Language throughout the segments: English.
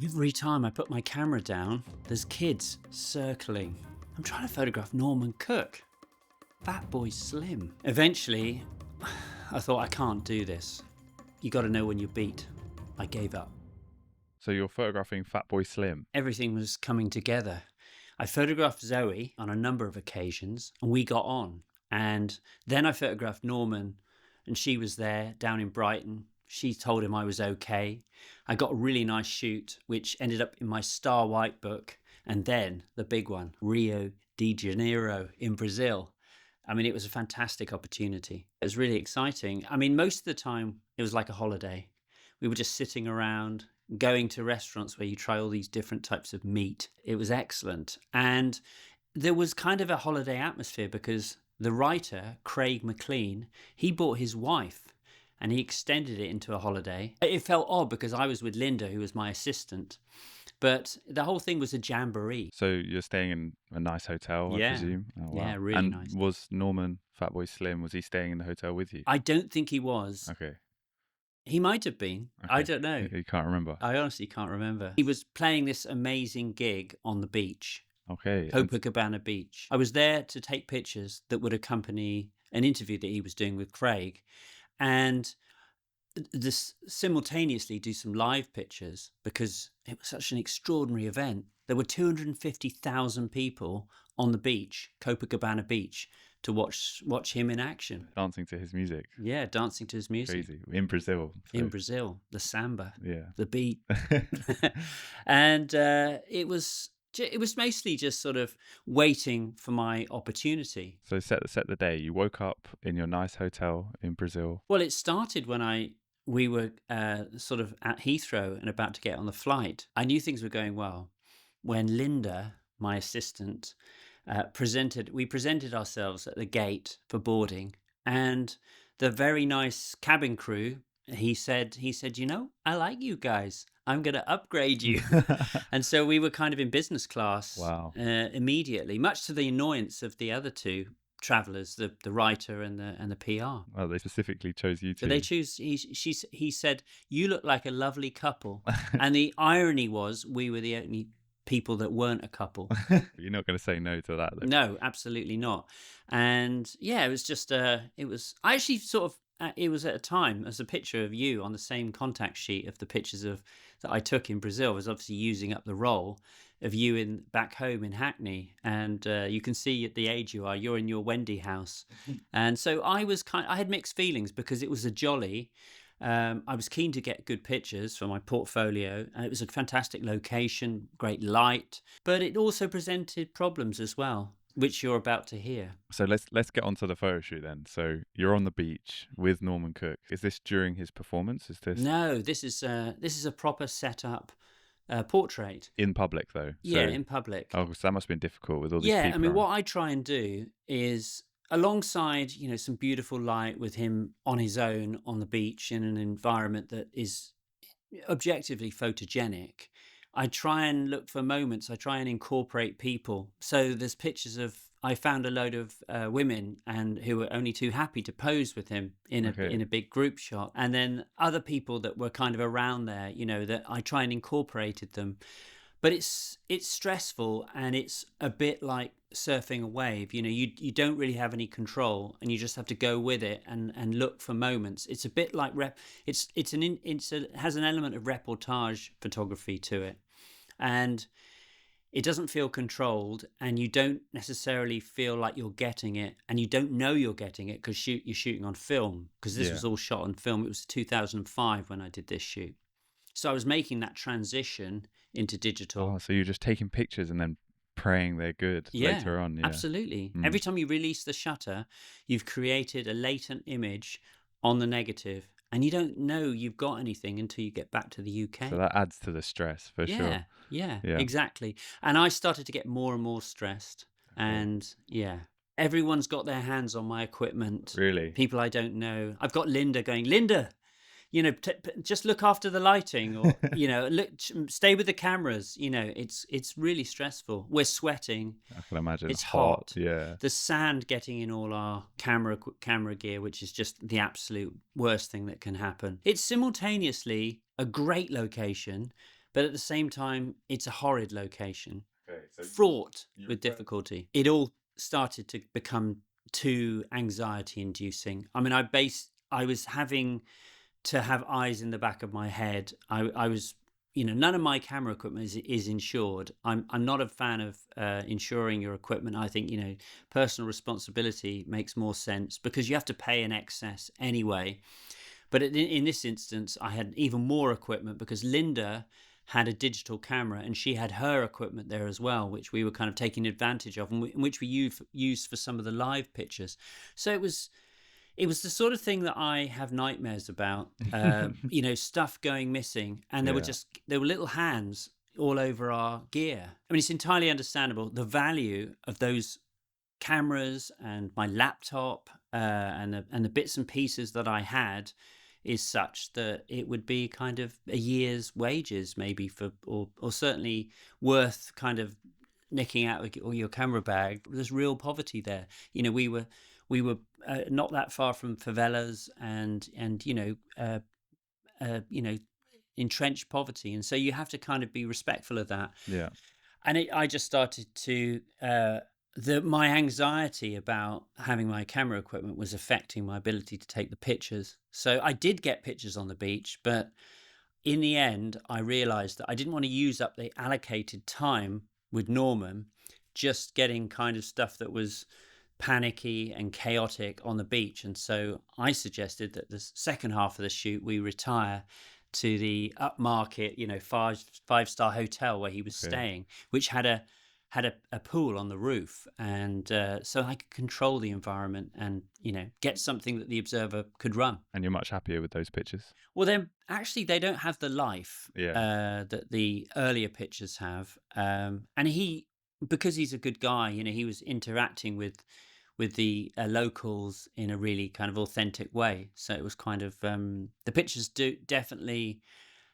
Every time I put my camera down, there's kids circling. I'm trying to photograph Norman Cook, Fatboy Slim. Eventually, I thought, I can't do this. You got to know when you're beat. I gave up. So you're photographing Fatboy Slim. Everything was coming together. I photographed Zoe on a number of occasions, and we got on. And then I photographed Norman, and she was there down in Brighton. She told him I was okay. I got a really nice shoot, which ended up in my Star White book. And then the big one, Rio de Janeiro in Brazil. I mean, it was a fantastic opportunity. It was really exciting. I mean, most of the time, it was like a holiday. We were just sitting around, going to restaurants where you try all these different types of meat. It was excellent. And there was kind of a holiday atmosphere because the writer, Craig McLean, he brought his wife and he extended it into a holiday. It felt odd because I was with Linda, who was my assistant, but the whole thing was a jamboree. So you're staying in a nice hotel, I presume? Oh, wow. Yeah, really and nice. Was Norman, Fatboy Slim, was he staying in the hotel with you? I don't think he was. Okay. He might have been. Okay. I don't know. You can't remember? I honestly can't remember. He was playing this amazing gig on the beach. Okay. Copacabana Beach. I was there to take pictures that would accompany an interview that he was doing with Craig, and this simultaneously do some live pictures because it was such an extraordinary event. There were 250,000 people on the beach, Copacabana Beach, to watch him in action. Dancing to his music. Yeah, dancing to his music. Crazy. In Brazil. So. In Brazil, the samba, Yeah. the beat. And it was mostly just sort of waiting for my opportunity. So set the day. You woke up in your nice hotel in Brazil. Well, it started when we were sort of at Heathrow and about to get on the flight. I knew things were going well when Linda, my assistant, we presented ourselves at the gate for boarding, and the very nice cabin crew, he said, you know, I like you guys. I'm going to upgrade you. And so we were kind of in business class. Wow. Immediately, much to the annoyance of the other two travelers, the writer and the PR. Well, they specifically chose you two. So they choose. He said, "You look like a lovely couple," and the irony was we were the only people that weren't a couple. You're not going to say no to that, though. No, absolutely not. And yeah, it was just I actually sort of it was at a time as a picture of you on the same contact sheet of the pictures that I took in Brazil. I was obviously using up the role of you back home in Hackney, and you can see at the age you're in your Wendy house. And so I had mixed feelings because it was a jolly. I was keen to get good pictures for my portfolio, and it was a fantastic location, great light, but it also presented problems as well, which you're about to hear. So let's get onto the photo shoot then. So you're on the beach with Norman Cook. Is this during his performance? No, this is a proper setup portrait. In public though? Yeah, in public. Oh, so that must have been difficult with all these people. Yeah, I mean, what I try and do is, alongside, you know, some beautiful light with him on his own on the beach in an environment that is objectively photogenic, I try and look for moments. I try and incorporate people. So there's pictures of, I found a load of women and who were only too happy to pose with him in a big group shot, and then other people that were kind of around there, you know, that I try and incorporated them. But it's stressful, and it's a bit like surfing a wave. You know, you don't really have any control, and you just have to go with it and look for moments. It's a bit like it has an element of reportage photography to it, and it doesn't feel controlled, and you don't necessarily feel like you're getting it, and you don't know you're getting it because you're shooting on film, because this was all shot on film. It was 2005 when I did this shoot. So I was making that transition into digital. Oh, so you're just taking pictures and then praying they're good later on. Yeah, absolutely. Every time you release the shutter, you've created a latent image on the negative, and you don't know you've got anything until you get back to the UK. So that adds to the stress for sure. Yeah, exactly. And I started to get more and more stressed. And everyone's got their hands on my equipment. Really? People I don't know. I've got Linda going, Linda, you know, just look after the lighting, or, you know, stay with the cameras. You know, it's really stressful. We're sweating. I can imagine. It's hot. Yeah. The sand getting in all our camera gear, which is just the absolute worst thing that can happen. It's simultaneously a great location, but at the same time, it's a horrid location, Okay, so fraught you with refer. difficulty. It all started to become too anxiety inducing. I mean, I was having to have eyes in the back of my head. I was, none of my camera equipment is insured. I'm not a fan of insuring your equipment. I think, personal responsibility makes more sense because you have to pay an excess anyway. But in this instance, I had even more equipment because Linda had a digital camera and she had her equipment there as well, which we were kind of taking advantage of, and which we used for some of the live pictures. So it was the sort of thing that I have nightmares about. Stuff going missing, and Yeah, there were little hands all over our gear. I mean, it's entirely understandable the value of those cameras and my laptop and the bits and pieces that I had is such that it would be kind of a year's wages maybe or certainly worth kind of nicking out all your camera bag. There's real poverty there. We were not that far from favelas and entrenched poverty, and so you have to kind of be respectful of that. yeah. And I just started to my anxiety about having my camera equipment was affecting my ability to take the pictures. So I did get pictures on the beach, but in the end, I realized that I didn't want to use up the allocated time with Norman just getting kind of stuff that was panicky and chaotic on the beach. And so I suggested that the second half of the shoot we retire to the upmarket, five-star hotel where he was Okay. staying, which had a pool on the roof, and so I could control the environment and get something that the observer could run. And you're much happier with those pictures. Well, then actually they don't have the life Yeah, that the earlier pictures have, and because he's a good guy, he was interacting with the locals in a really kind of authentic way. So it was kind of the pictures do definitely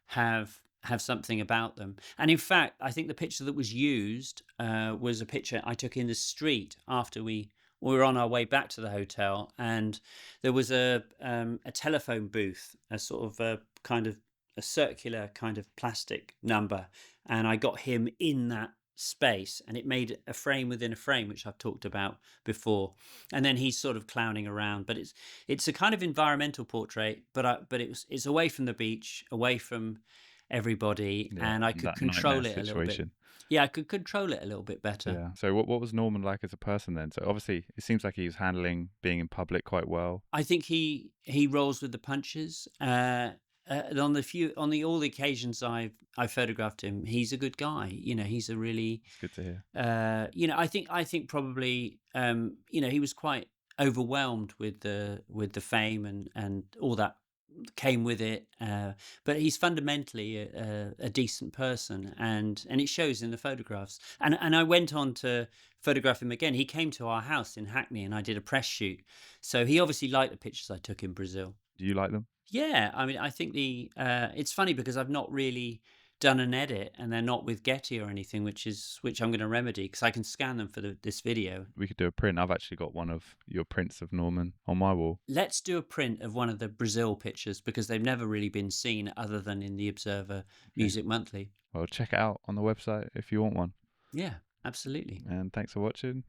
have something about them. And in fact, I think the picture that was used was a picture I took in the street after we were on our way back to the hotel, and there was a telephone booth, a sort of a kind of a circular kind of plastic number, and I got him in that space, and it made a frame within a frame, which I've talked about before. And then he's sort of clowning around, but it's a kind of environmental portrait, but it's away from the beach, away from everybody, yeah. and I could That nightmare control it a little bit. situation. Yeah, I could control it a little bit better. Yeah. So what was Norman like as a person then? So obviously it seems like he was handling being in public quite well. I think he rolls with the punches. And on the all the occasions I've photographed him, he's a good guy. He's a really It's good to hear. I think probably he was quite overwhelmed with the fame and all that came with it. But he's fundamentally a decent person, and it shows in the photographs. And I went on to photograph him again. He came to our house in Hackney, and I did a press shoot. So he obviously liked the pictures I took in Brazil. Do you like them? Yeah, I mean, I think it's funny because I've not really done an edit, and they're not with Getty or anything, which I'm going to remedy because I can scan them for this video. We could do a print. I've actually got one of your prints of Norman on my wall. Let's do a print of one of the Brazil pictures because they've never really been seen other than in the Observer Okay. Music Monthly. Well, check it out on the website if you want one. Yeah, absolutely. And thanks for watching.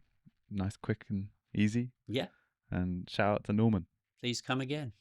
Nice, quick, and easy. Yeah, And shout out to Norman. please come again.